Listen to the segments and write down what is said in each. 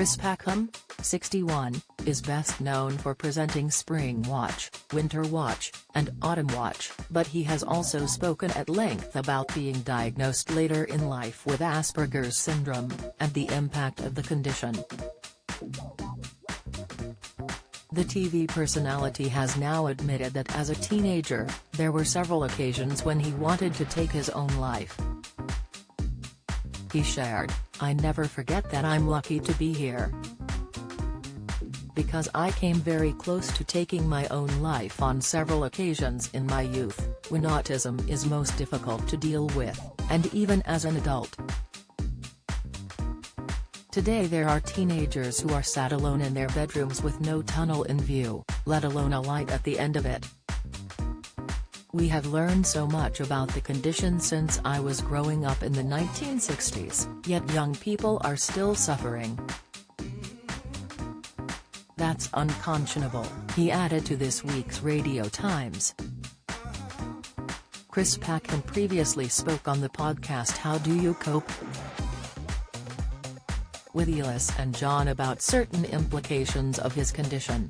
Chris Packham, 61, is best known for presenting Spring Watch, Winter Watch, and Autumn Watch, but he has also spoken at length about being diagnosed later in life with Asperger's syndrome, and the impact of the condition. The TV personality has now admitted that as a teenager, there were several occasions when he wanted to take his own life. He shared, "I never forget that I'm lucky to be here. Because I came very close to taking my own life on several occasions in my youth, when autism is most difficult to deal with, and even as an adult. Today there are teenagers who are sat alone in their bedrooms with no tunnel in view, let alone a light at the end of it. We have learned so much about the condition since I was growing up in the 1960s, yet young people are still suffering. That's unconscionable," he added to this week's Radio Times. Chris Packham previously spoke on the podcast How Do You Cope? With Ellis and John about certain implications of his condition.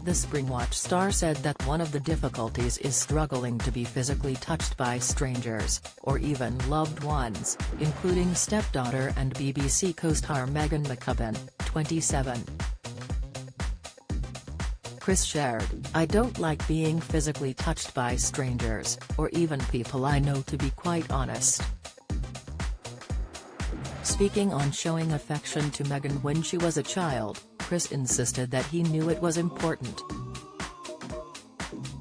The Springwatch star said that one of the difficulties is struggling to be physically touched by strangers, or even loved ones, including stepdaughter and BBC co-star Megan McCubbin, 27. Chris shared, "I don't like being physically touched by strangers, or even people I know, to be quite honest." Speaking on showing affection to Megan when she was a child, Chris insisted that he knew it was important.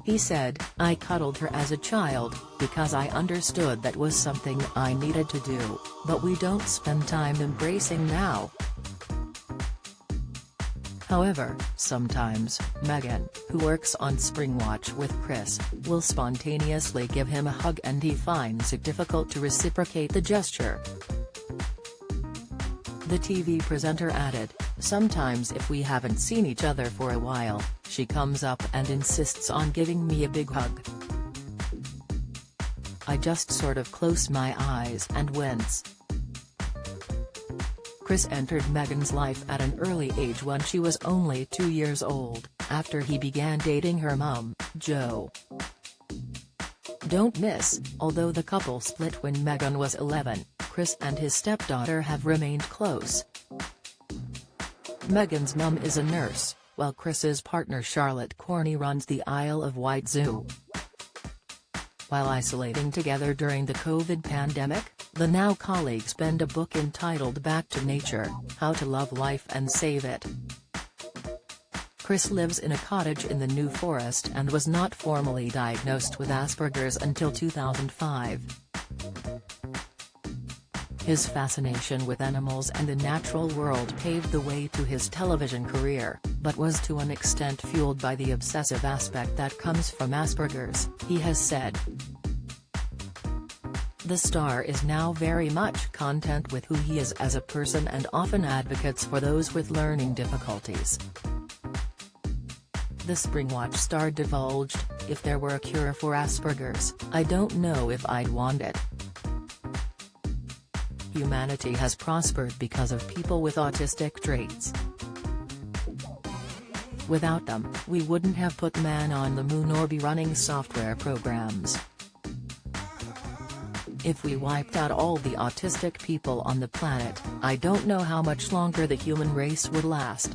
He said, "I cuddled her as a child, because I understood that was something I needed to do, but we don't spend time embracing now." However, sometimes, Megan, who works on Springwatch with Chris, will spontaneously give him a hug and he finds it difficult to reciprocate the gesture. The TV presenter added, "Sometimes if we haven't seen each other for a while, she comes up and insists on giving me a big hug. I just sort of close my eyes and wince." Chris entered Megan's life at an early age when she was only 2 years old, after he began dating her mum, Jo. Don't miss, although the couple split when Megan was 11, Chris and his stepdaughter have remained close. Megan's mum is a nurse, while Chris's partner Charlotte Corney runs the Isle of Wight Zoo. While isolating together during the COVID pandemic, the now colleagues penned a book entitled Back to Nature, How to Love Life and Save It. Chris lives in a cottage in the New Forest and was not formally diagnosed with Asperger's until 2005. His fascination with animals and the natural world paved the way to his television career, but was to an extent fueled by the obsessive aspect that comes from Asperger's, he has said. The star is now very much content with who he is as a person and often advocates for those with learning difficulties. The Springwatch star divulged, "If there were a cure for Asperger's, I don't know if I'd want it. Humanity has prospered because of people with autistic traits. Without them, we wouldn't have put man on the moon or be running software programs. If we wiped out all the autistic people on the planet, I don't know how much longer the human race would last."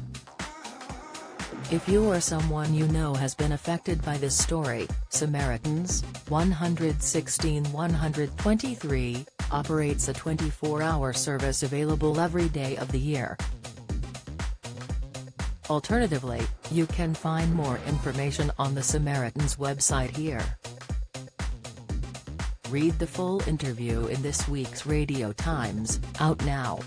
If you or someone you know has been affected by this story, Samaritans, 116-123, operates a 24-hour service available every day of the year. Alternatively, you can find more information on the Samaritans website here. Read the full interview in this week's Radio Times, out now.